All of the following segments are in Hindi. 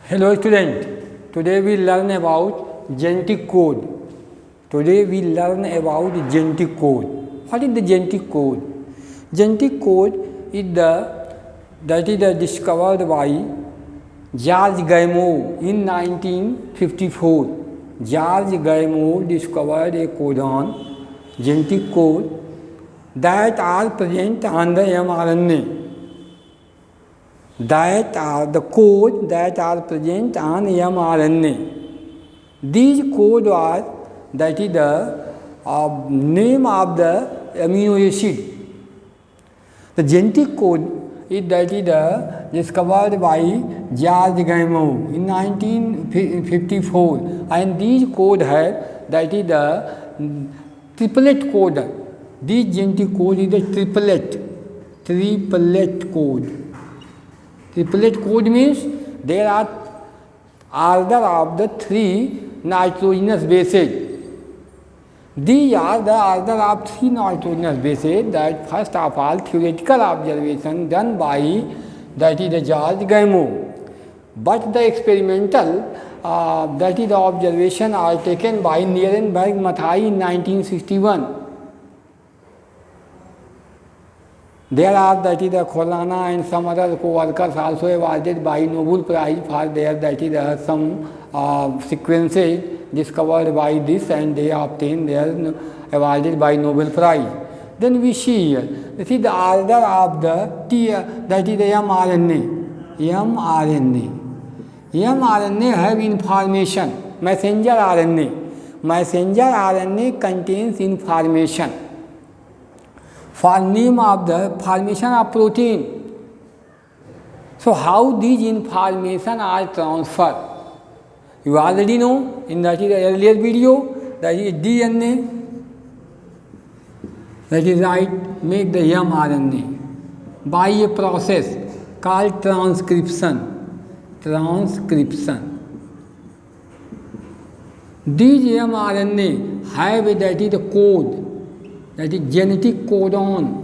Hello student, today we learn about genetic code. Today we learn about genetic code. What is the genetic code? Genetic code is discovered by George Gamow in 1954. George Gamow discovered a codon, genetic code that are present on the mRNA. That are the code that are present on mRNA. These code are that is the name of the amino acid. The genetic code is that is the discovered by George Gamow in 1954, and these code have that is the triplet code. This genetic code is the triplet code. Triplet code means there are order of the three nitrogenous bases. These are the order of three nitrogenous bases that first of all theoretical observation done by that is the George Gamow. But the experimental that is the observation are taken by Nierenberg Mathai in 1961. There are that is the Kholana and some other co-workers also awarded by Nobel Prize for their that is some sequences discovered by this, and they obtained their awarded by Nobel Prize. Then we see here, this is the order of the that is the mRNA. mRNA have information. Messenger RNA contains information for name of the formation of protein. So how these information are transferred? You already know in that is the earlier video, that is DNA, that is right, make the mRNA by a process called transcription. These mRNA have that is the code, that is genetic codon.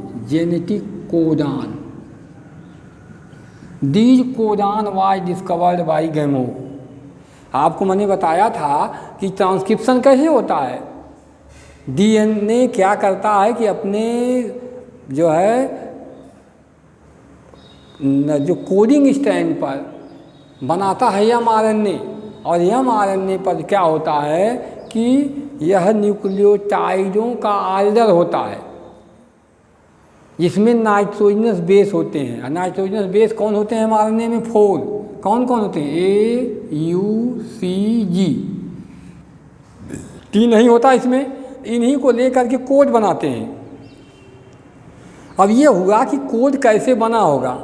These codon was discovered by Gamow. आपको मैंने बताया था कि ट्रांसक्रिप्शन कैसे होता है. डीएनए क्या करता है कि अपने जो है जो कोडिंग स्ट्रैंड पर बनाता है mRNA, और mRNA पर क्या होता है कि यह न्यूक्लियोटाइडों का ऑर्डर होता है जिसमें नाइट्रोजनस बेस होते हैं. नाइट्रोजनस बेस कौन होते हैं mRNA में? 4. कौन कौन होते हैं? AUCG. T नहीं होता इसमें. इन्हीं को लेकर के कोड बनाते हैं. अब ये हुआ कि कोड कैसे बना होगा.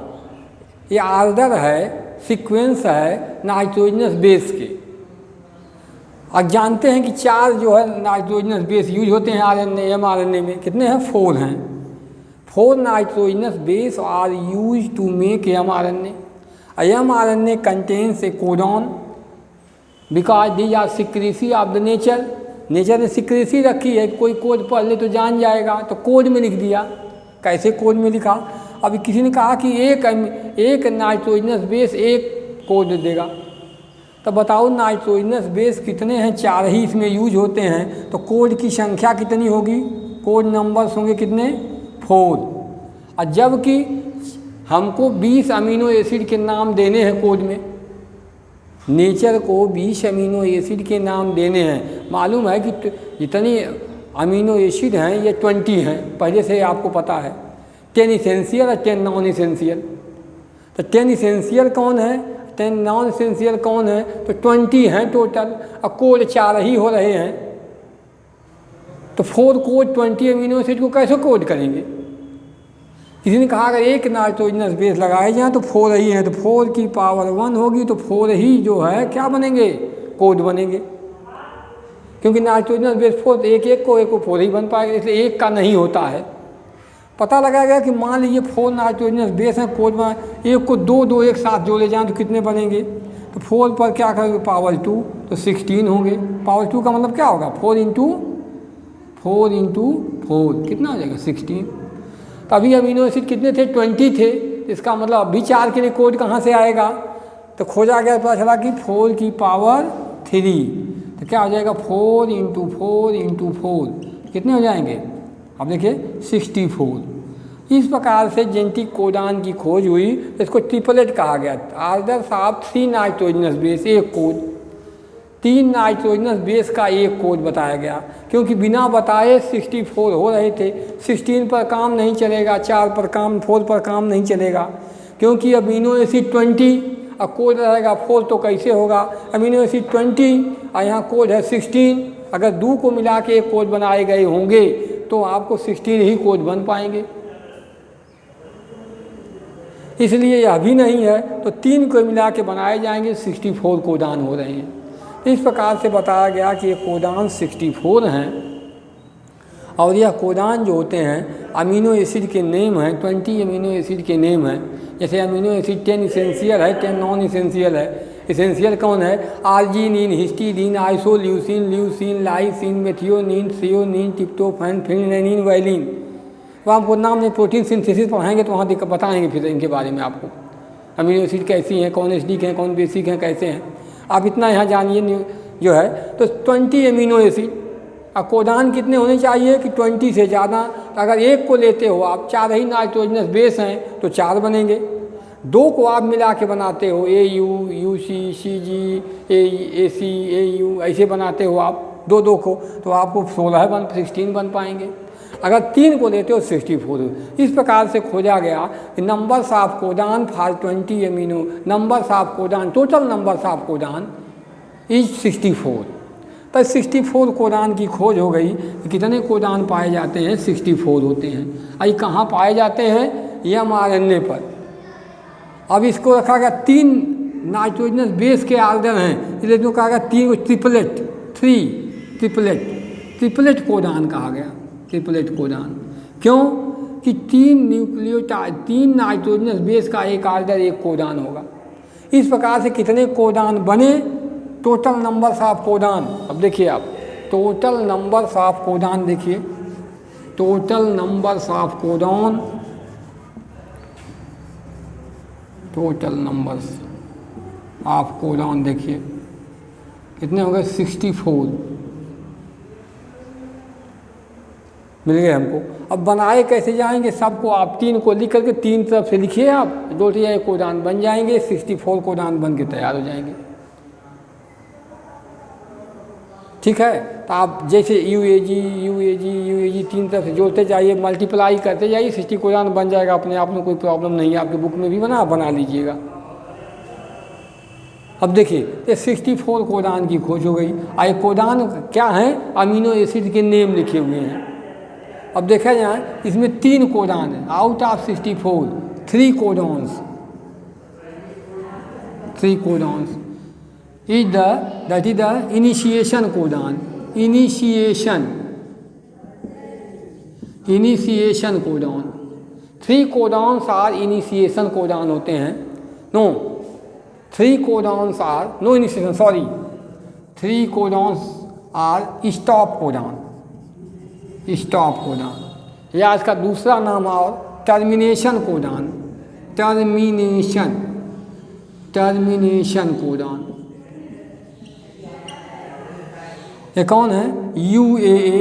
ये ऑर्डर है, सीक्वेंस है नाइट्रोजनस बेस के. अब जानते हैं कि 4 जो है नाइट्रोजनस बेस यूज होते हैं mRNA में. कितने हैं? 4 हैं. 4 nitrogenous base are use to make mRNA. mRNA contains a codon because these are secrecy of the nature. Nature ने सिक्रेसी रखी है. कोई कोड पढ़ ले तो जान जाएगा, तो कोड में लिख दिया. कैसे कोड में लिखा? अभी किसी ने कहा कि एक नाइट्रोजनस बेस एक कोड देगा, तो बताओ नाइट्रोजनस बेस कितने हैं? 4 ही इसमें यूज होते हैं, तो कोड की संख्या कितनी होगी? कोड नंबर्स होंगे कितने? 4. और जबकि हमको 20 अमीनो एसिड के नाम देने हैं कोड में. नेचर को 20 अमीनो एसिड के नाम देने हैं. मालूम है कि जितनी अमीनो एसिड हैं ये 20 हैं, पहले से आपको पता है. 10 इसेंशियल और 10 नॉन इसेंशियल. तो 10 इसेंशियल कौन है, 10 नॉन इसेंशियल कौन है? तो 20 हैं टोटल, और कोड 4 ही हो रहे हैं. तो 4 कोड 20 अमीनो एसिड को कैसे कोड करेंगे? किसी ने कहा अगर एक नाइट्रोजनस बेस लगाए जाए तो 4 ही हैं, तो 4 की पावर 1 होगी, तो 4 ही जो है क्या बनेंगे? कोड बनेंगे. क्योंकि नाइट्रोजनस बेस 4, एक को 4 ही बन पाएगा, इसलिए एक का नहीं होता है. पता लगा गया कि मान लीजिए 4 नाइट्रोजनस बेस हैं, कोड में एक को 2 एक साथ जोड़े जाएँ तो कितने बनेंगे? तो 4 पर क्या करेंगे? पावर 2, तो 16 होंगे. पावर 2 का मतलब क्या होगा? 4 इंटू 4 कितना हो जाएगा? 16. तो अभी अमीनो एसिड कितने थे? 20 थे. इसका मतलब अभी 4 के लिए कोड कहाँ से आएगा? तो खोजा गया, पता चला कि 4 की पावर 3, तो क्या हो जाएगा 4 इंटू 4 इंटू 4 कितने हो जाएंगे, अब देखिए 64। इस प्रकार से जेनेटिक कोडान की खोज हुई, इसको ट्रिपलेट कहा गया। आदर्श ऑफ 3 नाइट्रोजनस बेस एक कोड, 3 नाइट्रोजनस बेस का एक कोड बताया गया, क्योंकि बिना बताए 64 हो रहे थे। 16 पर काम नहीं चलेगा, 4 पर काम, 4 पर काम नहीं चलेगा, क्योंकि अमीनो एसिड 20 और कोड रहेगा 4, तो कैसे होगा। अमीनो एसिड 20 और यहाँ कोड है 16, अगर 2 को मिला के एक कोड बनाए गए होंगे तो आपको 16 ही कोड बन पाएंगे। इसलिए यह भी नहीं है, तो 3 को मिला के बनाए जाएंगे, 64 कोडान हो रहे हैं। इस प्रकार से बताया गया कि ये कोडान 64 हैं, और यह कोडान जो होते हैं अमीनो एसिड के नेम हैं, 20 अमीनो एसिड के नेम हैं। जैसे अमीनो एसिड 10 इसेंशियल है, 10 नॉन इसेंशियल है। इसेंशियल कौन है, arginine, histidine, isoleucine, leucine, lysine, methionine, threonine, tryptophan, फिनाइलिन, violin. तो आपको नाम में प्रोटीन सिंथेसिस पढ़ाएंगे तो वहाँ बताएंगे फिर इनके बारे में आपको, अमीनो एसिड कैसी हैं, कौन एसिडिक हैं, कौन बेसिक हैं, कैसे हैं। आप इतना यहाँ जानिए जो है। तो 20 अमीनो एसिड, और कोडान कितने होने चाहिए कि 20 से ज़्यादा। अगर एक को लेते हो आप, 4 ही नाइट्रोजनस बेस हैं तो 4 बनेंगे। 2 को आप मिला के बनाते हो, AU, UC, CG, AC, AU ऐसे बनाते हो आप 2 को, तो आपको 16 बन पाएंगे। अगर 3 को लेते हो 64। इस प्रकार से खोजा गया कि numbers of codon for 20 amino, numbers of codon, total numbers of codon is 64। पर 64 कोडान की खोज हो गई कि कितने कोडान पाए जाते हैं, 64 होते हैं। ये कहाँ पाए जाते हैं, mRNA पर। अब इसको रखा गया 3 नाइट्रोजनस बेस के ऑर्डर हैं, इसलिए जो कहा गया 3 को ट्रिपलेट कोडान कहा गया, ट्रिपलेट कोडान। क्यों कि 3 न्यूक्लियोटाइड, 3 नाइट्रोजनस बेस का एक ऑर्डर एक कोडान होगा। इस प्रकार से कितने कोडान बने, टोटल नंबर्स ऑफ कोडान। अब देखिए आप, टोटल नंबर्स ऑफ कोडान देखिए, total numbers of codon, total numbers of codon देखिए कितने हो गए, 64 मिल गए हमको। अब बनाए कैसे जाएंगे, सबको आप 3 को लिख करके 3 तरफ से लिखिए आप, 2 कोडान बन जाएंगे, 64 कोडान बन के तैयार हो जाएंगे। ठीक है, तो आप जैसे UAG 3 तरफ से जोड़ते जाइए, मल्टीप्लाई करते जाइए, 60 कोडान बन जाएगा अपने आप में, कोई प्रॉब्लम नहीं है। आपके बुक में भी बना लीजिएगा। अब देखिए ये 64 कोडान की खोज हो गई। आए कोडान क्या है, अमीनो एसिड के नेम लिखे हुए हैं। अब देखा जाए इसमें 3 कोडान है, out of 64 3 codons, 3 codons is that is the initiation codon, initiation codon। 3 codons are initiation codon होते हैं। No, 3 codons are no initiation, sorry, 3 codons are stop codon, stop codon, या इसका दूसरा नाम और टर्मिनेशन कोडान, टर्मिनेशन कोडान। ये कौन है, UAA,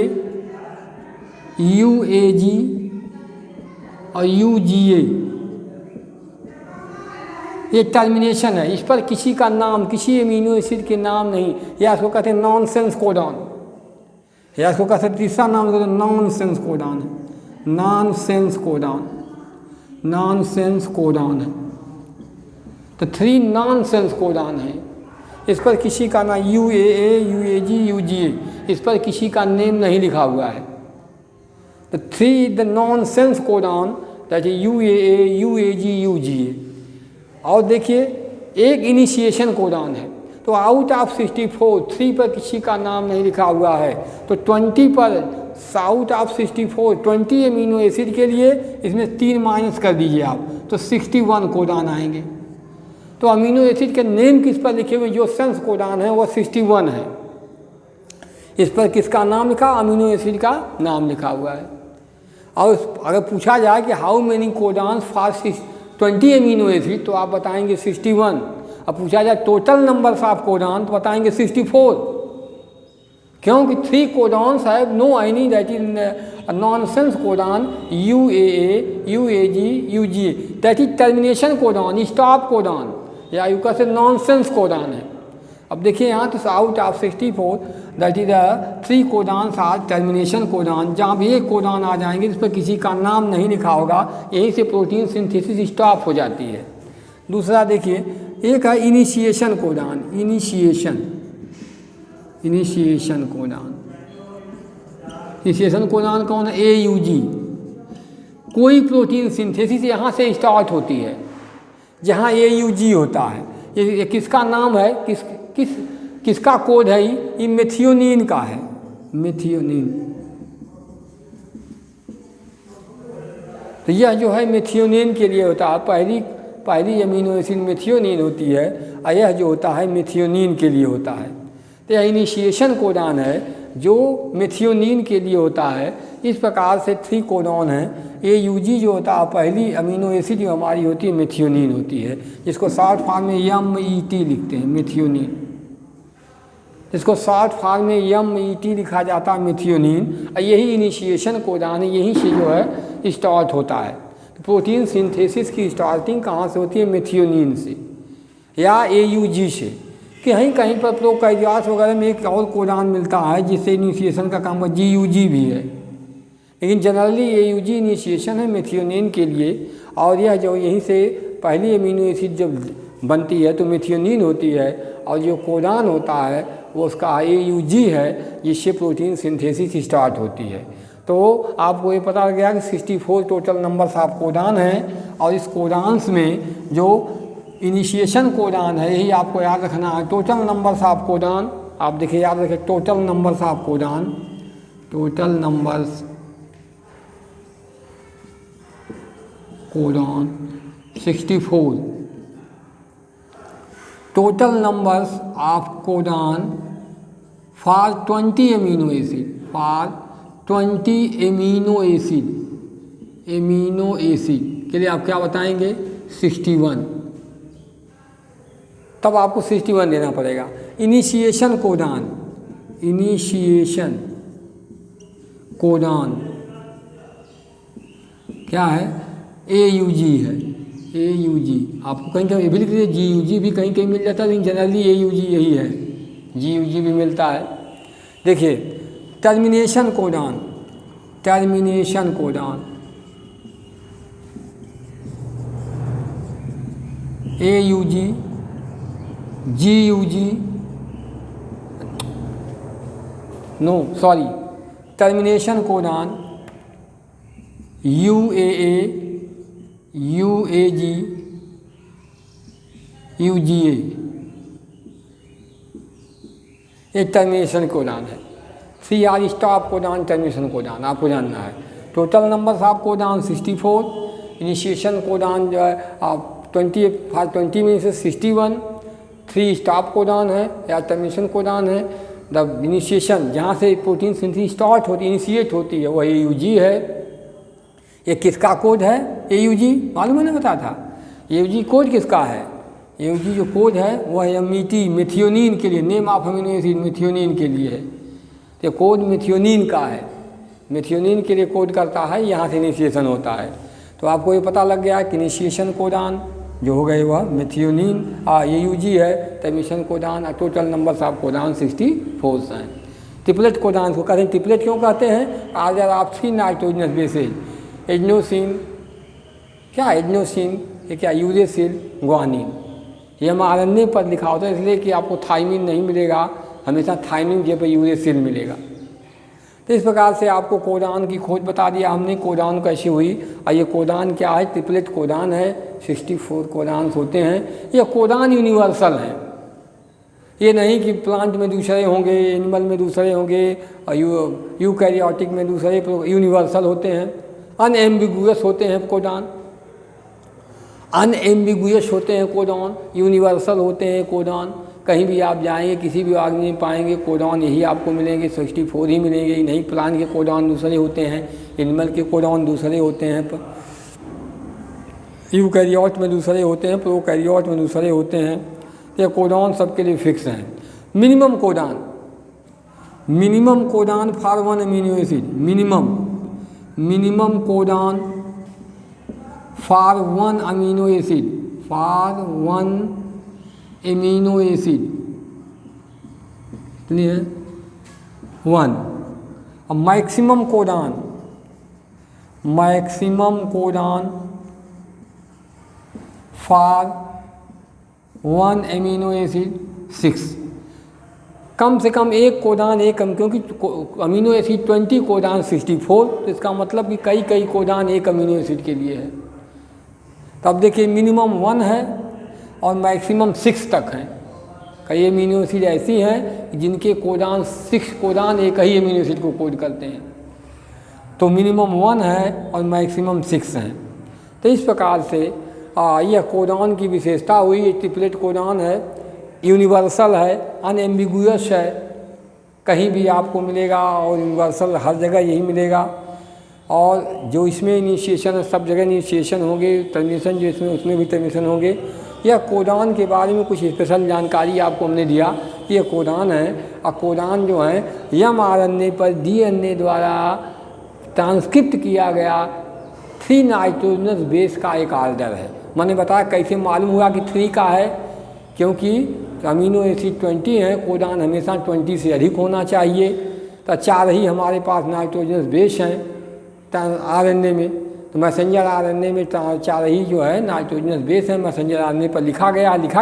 UAG और UGA, ये टर्मिनेशन है। इस पर किसी का नाम, किसी अमीनो एसिड के नाम नहीं, या इसको कहते हैं नॉनसेंस कोडॉन, या इसको कहते हैं तीसरा नाम नॉनसेंस कोडॉन है, नॉनसेंस कोडॉन, नॉनसेंस कोडॉन है। तो 3 नॉनसेंस कोडॉन है। इस पर किसी का ना UAA, UAG, UGA, इस पर किसी का नेम नहीं लिखा हुआ है। तो 3 the nonsense codon, that is UAA, UAG, UGA। और देखिए एक इनिशिएशन कोडॉन है। तो आउट ऑफ 64 3 पर किसी का नाम नहीं लिखा हुआ है, तो 20 पर, आउट ऑफ 64 20 अमीनो एसिड के लिए इसमें 3 माइनस कर दीजिए आप, तो 61 कोडॉन आएंगे। तो अमीनो एसिड के नेम किस पर लिखे हुए, जो सेंस कोडान है वो 61 है। इस पर किसका नाम लिखा, अमीनो एसिड का नाम लिखा हुआ है। और अगर पूछा जाए कि how many codons for 20 amino acid, तो आप बताएंगे 61। अब पूछा जाए टोटल नंबर्स ऑफ कोडॉन तो बताएंगे 64, क्योंकि 3 codons have no any that is nonsense codon UAA, UAG, UGA, that is termination codon, stop codon या यू कह से नॉनसेंस कोडॉन है। अब देखिए यहाँ तो out of 64 that is 3 codons are termination codon, जहाँ भी एक कोडॉन आ जाएंगे जिस पर किसी का नाम नहीं लिखा होगा, यहीं से प्रोटीन सिंथेसिस स्टॉप हो जाती है। दूसरा देखिए, एक है इनिशिएशन कोडॉन, इनिशिएशन कोडॉन कौन है? AUG। कोई प्रोटीन सिंथेसिस यहाँ से स्टार्ट होती है जहाँ AUG होता है। ये किसका नाम है, किसका कोड है? ये मेथियोनिन का है, मेथियोनिन। तो यह जो है मेथियोनिन के लिए होता है, पहली अमीनो एसिड मेथियोनिन होती है और यह जो होता है मेथियोनिन के लिए होता है। तो यह इनिशिएशन कोडॉन है जो मेथियोनिन के लिए होता है। इस प्रकार से 3 कोडॉन हैं। AUG जो होता है पहली अमीनो एसिड जो हमारी होती है मेथियोनिन होती है, जिसको शॉर्ट फॉर्म में MET लिखते हैं, मेथियोनिन। इसको शॉर्ट फॉर्म में MET लिखा जाता है, मेथियोनिन। और यही इनिशिएशन कोडॉन है, यहीं से जो है स्टार्ट होता है। प्रोटीन सिंथेसिस की स्टार्टिंग कहाँ से होती है? मेथियोनिन से या AUG से। कहीं कहीं पर प्रोकैरियोट्स वगैरह में एक और कोडॉन मिलता है जिससे इनिशिएशन का काम GUG भी है, लेकिन जनरली AUG इनिशिएशन है मेथियोनिन के लिए। और यह जो यहीं से पहली अमीनो एसिड जब बनती है तो मेथियोनिन होती है, और जो कोडॉन होता है वो उसका AUG है, जिससे प्रोटीन सिंथेसिस स्टार्ट होती है। तो आपको ये पता लग गया कि 64 टोटल नंबर्स ऑफ कोडॉन हैं, और इस कोडॉन्स में जो इनिशिएशन कोडॉन है यही आपको याद रखना है। टोटल नंबर्स ऑफ कोडॉन आप देखिए, याद रखें, total numbers of codon, total numbers codon 64, total numbers of codon for 20 amino acid, for 20 amino acid के लिए आप क्या बताएंगे? 61। तब आपको 61 देना पड़ेगा। इनिशिएशन कोडॉन क्या है? AUG है, AUG। आपको कहीं कहीं भी लिख दीजिए, GUG भी कहीं कहीं मिल जाता है, लेकिन जनरली AUG यही है, GUG भी मिलता है। देखिए termination codon, AUG, GUG, termination codon UAA, UAG, UGA, एक टर्मिनेशन कोडॉन है। CR stop codon, termination codon आपको जानना है। Total numbers of codon 64, initiation codon जो है आप 20 में से 61, 3 स्टॉप कोडॉन है या टर्मिनेशन कोडॉन है। द इनिशिएशन जहाँ से प्रोटीन सिंथेसिस स्टार्ट होती, इनिशिएट होती है, वो AUG है। ये किसका कोड है? AUG मालूम है ना, बताया था। AUG कोड किसका है? AUG जो कोड है वो है MET, मेथियोनिन के लिए, name of amino acid methionine के लिए है। तो कोड मेथियोनिन का है, मेथियोनिन के लिए कोड करता है, यहाँ से इनिशिएशन होता है। तो आपको ये पता लग गया कि इनिशिएशन कोडॉन जो हो गए वह मेथियोनिन, AUG है, टर्मिनेशन कोडॉन, और टोटल नंबर्स ऑफ कोडॉन 64 हैं। ट्रिपलेट कोडॉन को कहते हैं, ट्रिपलेट क्यों कहते हैं? आदर ऑफ 3 नाइट्रोजनस बेसेज, एडनोसिन, क्या एडनोसिन, ये क्या यूरेसिल, ग्वानिन। ये हम RNA पर लिखा होता है, इसलिए कि आपको थाइमिन नहीं मिलेगा, हमेशा थाइमिन के पर यूरेसिल मिलेगा। तो इस प्रकार से आपको कोडॉन की खोज बता दिया हमने, कोडॉन कैसी हुई। और ये कोडॉन क्या है? ट्रिपलेट कोडॉन है, 64 कोडॉन्स होते हैं। ये कोडॉन यूनिवर्सल हैं, ये नहीं कि प्लांट में दूसरे होंगे, एनिमल में दूसरे होंगे, और यूकैरियोटिक में दूसरे, यूनिवर्सल होते हैं। अनएम्बिगुअस होते हैं कोडॉन, अनएम्बिगुअस होते हैं कोडॉन, यूनिवर्सल होते हैं कोडॉन। कहीं भी आप जाएंगे किसी भी आदमी में पाएंगे कोडॉन यही आपको मिलेंगे, 64 ही मिलेंगे। नहीं, प्लांट के कोडॉन दूसरे होते हैं, एनिमल के कोडॉन दूसरे होते हैं, यूकैरियोट में दूसरे होते हैं, प्रोकैरियोट में दूसरे होते हैं। ये कोडॉन सबके लिए फिक्स हैं। Minimum codon for one amino acid, minimum codon for one amino acid, सुनिए 1। और maximum codon for one amino acid 6। कम से कम एक कोडान एक क्योंकि अमीनो एसिड 20, कोडान 64, तो इसका मतलब कि कई कोडान एक अमीनो एसिड के लिए है। तो अब देखिए मिनिमम 1 है और मैक्सिमम 6 तक हैं। कई अमीनो एसिड ऐसी हैं जिनके कोडान 6 कोडान एक ही अमीनो एसिड को कोड करते हैं। तो मिनिमम 1 है और मैक्सिमम 6 हैं। तो इस प्रकार से यह कोडान की विशेषता हुई। ये ट्रिपलेट कोडान है, यूनिवर्सल है, अनएम्बिगुअस है, कहीं भी आपको मिलेगा और यूनिवर्सल हर जगह यही मिलेगा। और जो इसमें इनिशिएशन है सब जगह इनिशिएशन होंगे, टर्मिनेशन जो इसमें उसमें भी टर्मिनेशन होंगे। यह कोडान के बारे में कुछ स्पेशल जानकारी आपको हमने दिया। ये कोडान है और कोडान जो है mRNA पर DNA द्वारा ट्रांसक्रिप्ट किया गया 3 नाइट्रोजनस बेस का एक ऑर्डर है। मैंने बताया कैसे मालूम हुआ कि 3 का है, क्योंकि अमीनो एसिड 20 है, कोडान हमेशा 20 से अधिक होना चाहिए। तो 4 ही हमारे पास नाइट्रोजनस बेस हैं RNA में। तो मैसेंजर RNA में 4 ही जो है नाइट्रोजनस बेस है। मैसेंजर RNA पर लिखा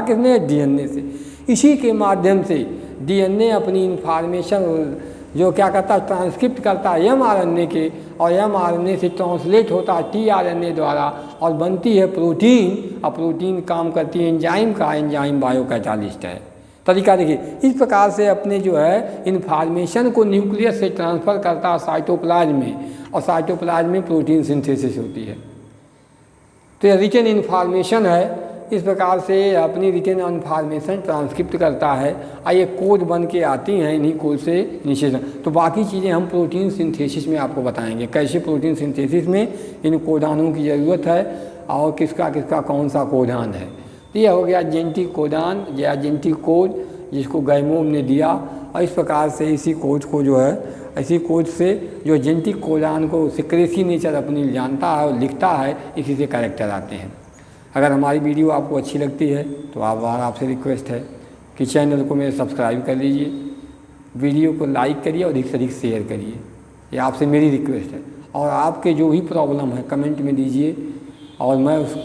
किसने? DNA से। इसी के माध्यम से DNA अपनी इंफॉर्मेशन जो क्या करता है, ट्रांसक्रिप्ट करता है mRNA के, और mRNA से ट्रांसलेट होता है tRNA द्वारा और बनती है प्रोटीन। और प्रोटीन काम करती है एंजाइम का, एंजाइम बायोकैटालिस्ट है। तरीका देखिए, इस प्रकार से अपने जो है इन्फॉर्मेशन को न्यूक्लियस से ट्रांसफ़र करता है साइटोप्लाज्म में, और साइटोप्लाज्म में प्रोटीन सिंथेसिस होती है। तो यह रिटन इन्फॉर्मेशन है। इस प्रकार से अपनी रिटन इन्फॉर्मेशन ट्रांसक्रिप्ट करता है और ये कोड बन के आती हैं इन्हीं कोड से इनिशिएशन। तो बाकी चीज़ें हम प्रोटीन सिंथेसिस में आपको बताएंगे, कैसे प्रोटीन सिंथेसिस में इन कोडानों की ज़रूरत है और किसका कौन सा कोडान है। तो यह हो गया जेनेटिक कोडान या जेनेटिक कोड, जिसको गैमोम ने दिया। और इस प्रकार से इसी कोड को जो है, इसी कोड से जो जेनेटिक कोडान को सिक्रेसी नेचर अपनी जानता है और लिखता है, इसी से कैरेक्टर आते हैं। अगर हमारी वीडियो आपको अच्छी लगती है तो आपसे रिक्वेस्ट है कि चैनल को मेरे सब्सक्राइब कर लीजिए, वीडियो को लाइक करिए और अधिक से अधिक शेयर करिए। ये आपसे मेरी रिक्वेस्ट है। और आपके जो भी प्रॉब्लम है कमेंट में दीजिए, और मैं उस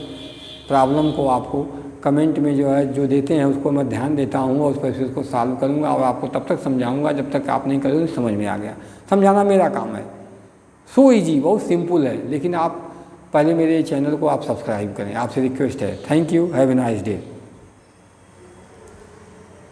प्रॉब्लम को आपको कमेंट में जो है जो देते हैं उसको मैं ध्यान देता हूँ और उस पर उसको सॉल्व करूँगा और आपको तब तक समझाऊँगा जब तक आप नहीं करोगे समझ में आ गया। समझाना मेरा काम है। सो ईजी, बहुत सिंपल है, लेकिन आप पहले मेरे चैनल को आप सब्सक्राइब करें, आपसे रिक्वेस्ट है। Thank you, have a nice day.